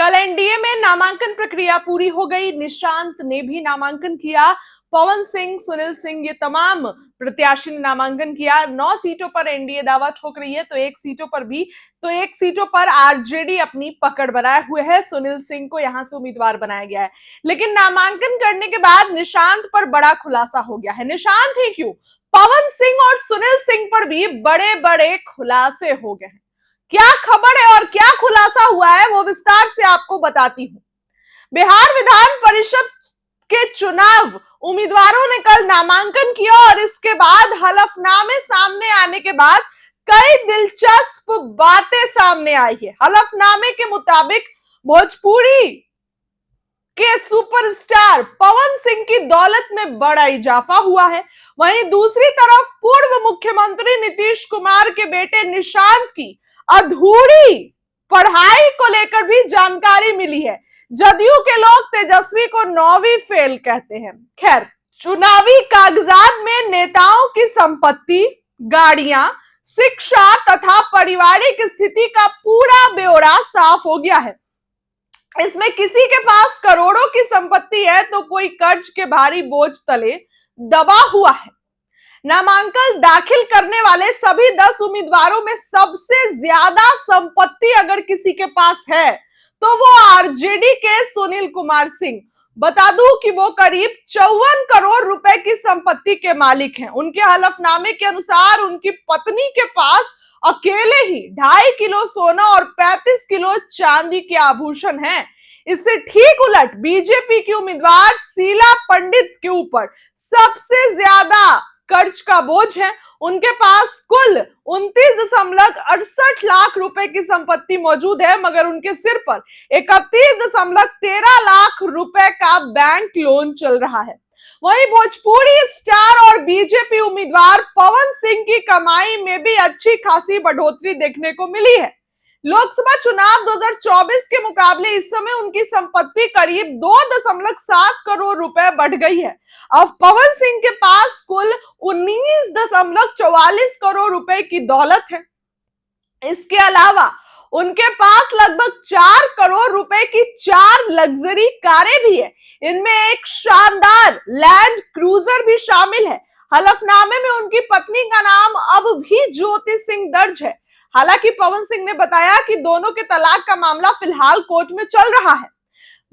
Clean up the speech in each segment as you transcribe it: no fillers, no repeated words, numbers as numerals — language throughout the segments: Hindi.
कल एनडीए में नामांकन प्रक्रिया पूरी हो गई। निशांत ने भी नामांकन किया, पवन सिंह, सुनील सिंह, ये तमाम प्रत्याशी ने नामांकन किया। 9 सीटों पर एनडीए दावा ठोक रही है, तो एक सीटों पर आरजेडी अपनी पकड़ बनाए हुए है। सुनील सिंह को यहां से उम्मीदवार बनाया गया है, लेकिन नामांकन करने के बाद निशांत पर बड़ा खुलासा हो गया है। निशांत ही क्यों, पवन सिंह और सुनील सिंह पर भी बड़े बड़े खुलासे हो गए हैं। क्या खबर है और क्या खुलासा हुआ है, वो विस्तार से आपको बताती हूं। बिहार विधान परिषद के चुनाव उम्मीदवारों ने कल नामांकन किया और इसके बाद हलफनामे सामने आने के बाद कई दिलचस्प बातें सामने आई है। हलफनामे के मुताबिक भोजपुरी के सुपरस्टार पवन सिंह की दौलत में बड़ा इजाफा हुआ है। वहीं दूसरी तरफ पूर्व मुख्यमंत्री नीतीश कुमार के बेटे निशांत की अधूरी पढ़ाई को लेकर भी जानकारी मिली है। जदयू के लोग तेजस्वी को 9वीं फेल कहते हैं। खैर, चुनावी कागजात में नेताओं की संपत्ति, गाड़ियां, शिक्षा तथा पारिवारिक स्थिति का पूरा ब्यौरा साफ हो गया है। इसमें किसी के पास करोड़ों की संपत्ति है तो कोई कर्ज के भारी बोझ तले दबा हुआ है। नामांकन दाखिल करने वाले सभी 10 उम्मीदवारों में सबसे ज्यादा संपत्ति अगर किसी के पास है तो वो आरजेडी के सुनील कुमार सिंह। बता दूं कि वो करीब 54 करोड़ रुपए की संपत्ति के मालिक हैं। उनके हलफनामे के अनुसार उनकी पत्नी के पास अकेले ही 2.5 किलो सोना और 35 किलो चांदी के आभूषण हैं। इससे ठीक उलट बीजेपी की उम्मीदवार शीला पंडित के ऊपर सबसे ज्यादा कर्ज का बोझ है। उनके पास कुल 29.68 लाख रुपए की संपत्ति मौजूद है, मगर उनके सिर पर 31.13 लाख रुपए का बैंक लोन चल रहा है। वहीं भोजपुरी स्टार और बीजेपी उम्मीदवार पवन सिंह की कमाई में भी अच्छी खासी बढ़ोतरी देखने को मिली है। लोकसभा चुनाव 2024 के मुकाबले इस समय उनकी संपत्ति करीब 2.7 करोड़ रुपए बढ़ गई है। अब पवन सिंह के पास कुल 19.44 करोड़ रुपए की दौलत है। इसके अलावा उनके पास लगभग 4 करोड़ रुपए की 4 लग्जरी कारें भी है। इनमें एक शानदार लैंड क्रूजर भी शामिल है। हलफनामे में उनकी पत्नी का नाम अब भी ज्योति सिंह दर्ज है। हालांकि पवन सिंह ने बताया कि दोनों के तलाक का मामला फिलहाल कोर्ट में चल रहा है।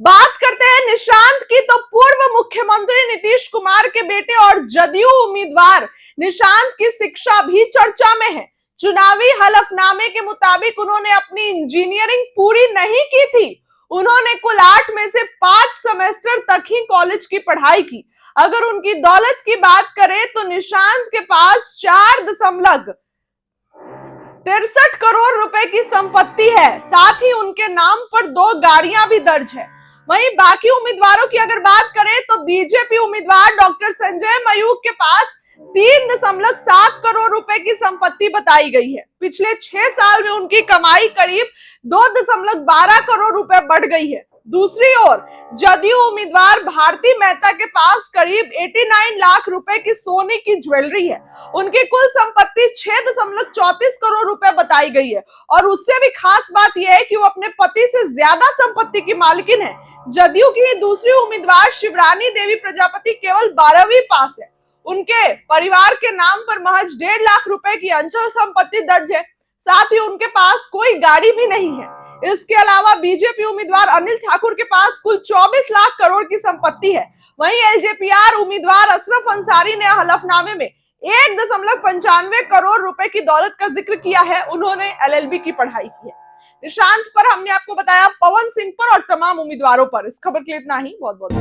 बात करते हैं निशांत की, तो पूर्व मुख्यमंत्री नीतीश कुमार के बेटे और जदयू उम्मीदवार निशांत की शिक्षा भी चर्चा में है। चुनावी हलफनामे के मुताबिक उन्होंने अपनी इंजीनियरिंग पूरी नहीं की थी। उन्होंने कुल 8 में से 5 सेमेस्टर तक ही कॉलेज की पढ़ाई की। अगर उनकी दौलत की बात करें तो निशांत के पास 4.63 करोड़ रुपए की संपत्ति है। साथ ही उनके नाम पर 2 गाड़ियां भी दर्ज है। वहीं बाकी उम्मीदवारों की अगर बात करें तो बीजेपी उम्मीदवार डॉक्टर संजय मयूख के पास 3.7 करोड़ रुपए की संपत्ति बताई गई है। पिछले 6 साल में उनकी कमाई करीब 2.12 करोड़ रुपए बढ़ गई है। दूसरी ओर जदयू उम्मीदवार भारती मेहता के पास करीब 89 लाख रुपए की सोने की ज्वेलरी है। उनकी कुल संपत्ति 6.34 करोड़ रुपए बताई गई है और उससे भी खास बात यह है कि वो अपने पति से ज्यादा संपत्ति की मालकिन है। जदयू की दूसरी उम्मीदवार शिवरानी देवी प्रजापति केवल 12वीं पास है। उनके परिवार के नाम पर महज 1.5 लाख रुपए की अंचल संपत्ति दर्ज है। साथ ही उनके पास कोई गाड़ी भी नहीं है। इसके अलावा बीजेपी उम्मीदवार अनिल ठाकुर के पास कुल 24 लाख करोड़ की संपत्ति है। वहीं एलजेपीआर उम्मीदवार अशरफ अंसारी ने हलफनामे में 1.95 करोड़ रुपए की दौलत का जिक्र किया है। उन्होंने एलएलबी की पढ़ाई की है। निशांत पर हमने आपको बताया, पवन सिंह पर और तमाम उम्मीदवारों पर। इस खबर के लिए इतना ही। बहुत बहुत